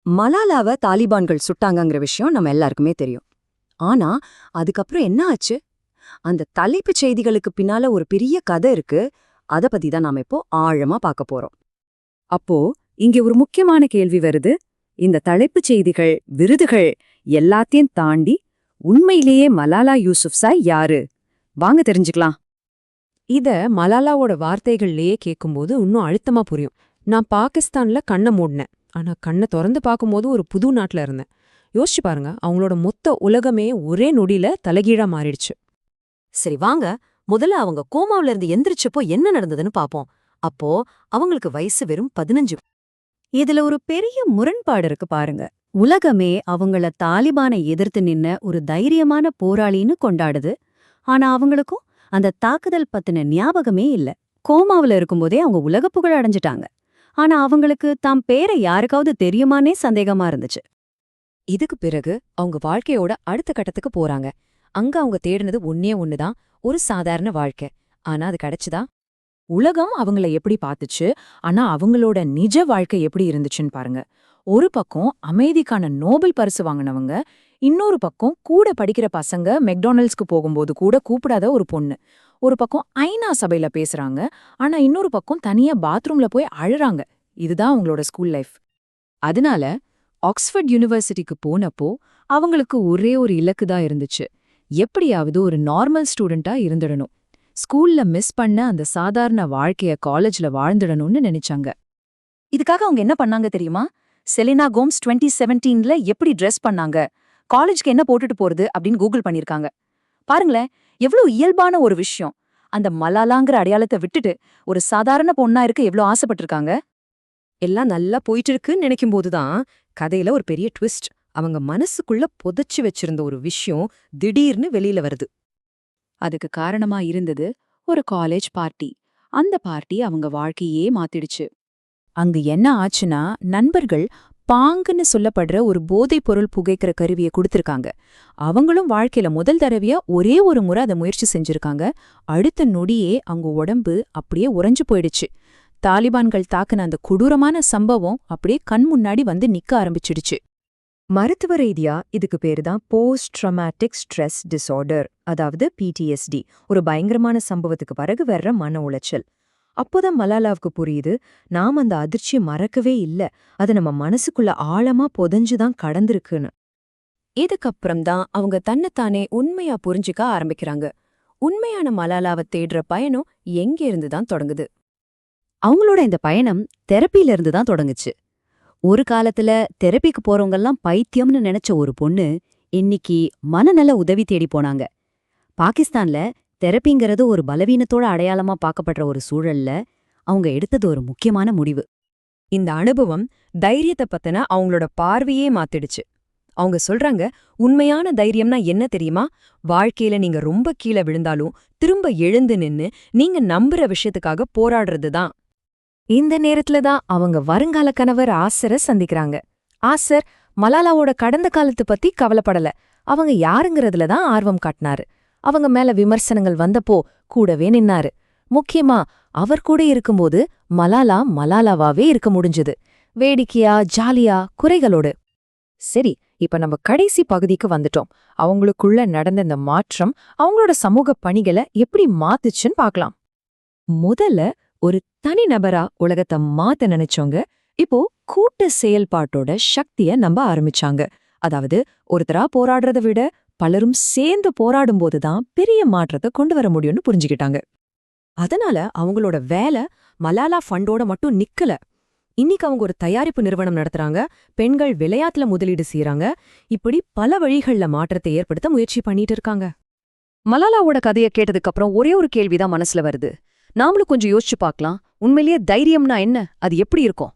மலாலாவ தாலிபான்கள் சுட்டாங்கங்கிற விஷயம் நம்ம எல்லாருக்குமே தெரியும். ஆனா அதுக்கப்புறம் என்ன ஆச்சு? அந்த தலைப்புச் செய்திகளுக்கு பின்னால ஒரு பெரிய கதை இருக்கு. அத பத்தி தான் நாம இப்போ ஆழமா பார்க்க போறோம். அப்போ இங்க ஒரு முக்கியமான கேள்வி வருது. இந்த தலைப்புச் செய்திகள், விருதுகள் எல்லாத்தையும் தாண்டி உண்மையிலேயே மலாலா யூசுப்சாய் யாரு? வாங்க தெரிஞ்சுக்கலாம். இத மலாலாவோட வார்த்தைகள்லயே கேட்கும்போது இன்னும் அழுத்தமா புரியும். நான் பாகிஸ்தான்ல கண்ணை மூடினேன், ஆனா கண்ணை திறந்து பார்க்கும்போது ஒரு புது நாட்டுல இருந்தேன். யோசிச்சு பாருங்க, அவங்களோட மொத்த உலகமே ஒரே நொடியில தலைகீழா மாறிடுச்சு. சரி வாங்க, முதல்ல அவங்க கோமாவுல இருந்து எந்திரிச்சப்போ என்ன நடந்ததுன்னு பாப்போம். அப்போ அவங்களுக்கு வயசு வெறும் 15. இதுல ஒரு பெரிய முரண்பாடு இருக்கு பாருங்க. உலகமே அவங்கள தாலிபானை எதிர்த்து நின்ன ஒரு தைரியமான போராளின்னு கொண்டாடுது. ஆனா அவங்களுக்கும் அந்த தாக்குதல் பத்தின ஞாபகமே இல்ல. கோமாவுல இருக்கும்போதே அவங்க உலக புகழ் அடைஞ்சிட்டாங்க. ஆனா அவங்களுக்கு தாம் பேரை யாருக்காவது தெரியுமானே சந்தேகமா இருந்துச்சு. இதுக்கு பிறகு அவங்க வாழ்க்கையோட அடுத்த கட்டத்துக்கு போறாங்க. அங்க அவங்க தேடினது ஒன்னே ஒண்ணுதான், ஒரு சாதாரண வாழ்க்கை. ஆனா அது கிடைச்சுதா? உலகம் அவங்கள எப்படி பார்த்துச்சு, ஆனா அவங்களோட நிஜ வாழ்க்கை எப்படி இருந்துச்சுன்னு பாருங்க. ஒரு பக்கம் அமைதிக்கான நோபல் பரிசு வாங்கினவங்க, இன்னொரு பக்கம் கூட படிக்கிற பசங்க மெக்டானல்ட்ஸ்க்கு போகும்போது கூட கூப்பிடாத ஒரு பொண்ணு. ஒரு பக்கம் ஐநா சபையில பேசுறாங்க, ஆனா இன்னொரு பக்கம் தனியா பாத்ரூம்ல போய் அழுறாங்க. இதுதான் அவங்களோட ஸ்கூல் லைஃப். அதனால ஆக்ஸ்ஃபோர்ட் யூனிவர்சிட்டிக்கு போனப்போ அவங்களுக்கு ஒரே ஒரு இலக்கு தான் இருந்துச்சு. எப்படியாவது ஒரு நார்மல் ஸ்டூடெண்டா இருந்துடணும். ஸ்கூல்ல மிஸ் பண்ண அந்த சாதாரண வாழ்க்கைய காலேஜ்ல வாழ்ந்துடணும்னு நினைச்சாங்க. இதுக்காக அவங்க என்ன பண்ணாங்க தெரியுமா? செலினா கோம்ஸ் 2017ல எப்படி ட்ரெஸ் பண்ணாங்க, காலேஜ்க்கு என்ன போட்டுட்டு போறது அப்படின்னு கூகுள் பண்ணிருக்காங்க. பாருங்களேன், எவ்வளவு இயல்பான ஒரு விஷயம். அந்த மலாலாங்கிற அடையாளத்தை விட்டுட்டு ஒரு சாதாரண பொண்ணா இருக்க எவ்வளவு ஆசைப்பட்டிருக்காங்க. எல்லாம் நல்லா போயிட்டு இருக்குன்னு நினைக்கும் போதுதான் கதையில ஒரு பெரிய ட்விஸ்ட். அவங்க மனசுக்குள்ள புதைச்சு வச்சிருந்த ஒரு விஷயம் திடீர்னு வெளியில வருது. அதுக்கு காரணமா இருந்தது ஒரு காலேஜ் பார்ட்டி. அந்த பார்ட்டி அவங்க வாழ்க்கையே மாத்திடுச்சு. அங்க என்ன ஆச்சுன்னா, நண்பர்கள் பாங்குன்னு சொல்லப்படுற ஒரு போதைப் பொருள் புகைக்கிற கருவியை கொடுத்திருக்காங்க. அவங்களும் வாழ்க்கையில முதல் தடவையா ஒரே ஒரு முறை அதை முயற்சி செஞ்சிருக்காங்க. அடுத்த நொடியே அவங்க உடம்பு அப்படியே உறைஞ்சு போயிடுச்சு. தாலிபான்கள் தாக்குன அந்த கொடூரமான சம்பவம் அப்படியே கண் முன்னாடி வந்து நிக்க ஆரம்பிச்சிடுச்சு. மருத்துவ ரீதியா இதுக்கு பேரு தான் போஸ்ட் ட்ராமாட்டிக் ஸ்ட்ரெஸ் டிஸார்டர், அதாவது PTSD. ஒரு பயங்கரமான சம்பவத்துக்கு பிறகு வர்ற மன உளைச்சல். அப்போதான் மலாலாவுக்கு புரியுது, நாம அந்த அதிர்ச்சியை மறக்கவே இல்ல, அது நம்ம மனசுக்குள்ள ஆழமா புதைஞ்சுதான் கடந்திருக்குன்னு. இதுக்கப்புறம் தான் அவங்க தன்னைத்தானே உண்மையா புரிஞ்சுக்க ஆரம்பிக்கிறாங்க. உண்மையான மலாலாவை தேடுற பயணம் எங்க இருந்து தான் தொடங்குது? அவங்களோட இந்த பயணம் தெரப்பியில இருந்து தான் தொடங்குச்சு. ஒரு காலத்துல தெரப்பிக்கு போறவங்கெல்லாம் பைத்தியம்னு நினைச்ச ஒரு பொண்ணு இன்னைக்கு மனநல உதவி தேடி போனாங்க. பாகிஸ்தான்ல தெரப்பிங்கிறது ஒரு பலவீனத்தோட அடையாளமா பார்க்கப்படுற ஒரு சூழல்ல அவங்க எடுத்தது ஒரு முக்கியமான முடிவு. இந்த அனுபவம் தைரியத்தை பத்தின அவங்களோட பார்வையே மாத்திடுச்சு. அவங்க சொல்றாங்க, உண்மையான தைரியம்னா என்ன தெரியுமா? வாழ்க்கையில நீங்க ரொம்ப கீழே விழுந்தாலும் திரும்ப எழுந்து நின்னு நீங்க நம்புற விஷயத்துக்காக போராடுறது தான். இந்த நேரத்துல தான் அவங்க வருங்கால கணவர் ஆசரை சந்திக்கிறாங்க. ஆசர் மலாலாவோட கடந்த காலத்து பத்தி கவலைப்படல, அவங்க யாருங்கிறதுல தான் ஆர்வம் காட்டினாரு. அவங்க மேல விமர்சனங்கள் வந்தப்போ கூடவே நின்னாரு. முக்கியமா அவர் கூட இருக்கும்போது மலாலா மலாலாவாவே இருக்க முடிஞ்சது, வேடிக்கையா ஜாலியா குறைகளோடு. சரி, இப்ப நம்ம கடைசி பகுதிக்கு வந்துட்டோம். அவங்களுக்குள்ள நடந்த இந்த மாற்றம் அவங்களோட சமூக பணிகளை எப்படி மாத்துச்சுன்னு பார்க்கலாம். முதல்ல ஒரு தனிநபரா உலகத்தை மாத்த நினைச்சவங்க இப்போ கூட்டு செயல்பாட்டோட சக்திய நம்ப ஆரம்பிச்சாங்க. அதாவது ஒருத்தரா போராடுறதை விட பலரும் சேர்ந்து போராடும்போதுதான் பெரிய மாற்றத்தை கொண்டு வர முடியும்னு புரிஞ்சுக்கிட்டாங்க. அதனால அவங்களோட வேலை மலாலா ஃபண்டோட மட்டும் நிக்கல. இன்னைக்கு அவங்க ஒரு தயாரிப்பு நிறுவனம் நடத்துறாங்க, பெண்கள் விளையாட்டுல முதலீடு செய்யறாங்க. இப்படி பல வழிகள்ல மாற்றத்தை ஏற்படுத்த முயற்சி பண்ணிட்டு இருக்காங்க. மலாலாவோட கதையை கேட்டதுக்கு அப்புறம் ஒரே ஒரு கேள்விதான் மனசுல வருது. நாமளும் கொஞ்சம் யோசிச்சு பார்க்கலாம், உண்மையிலேயே தைரியம்னா என்ன, அது எப்படி இருக்கும்?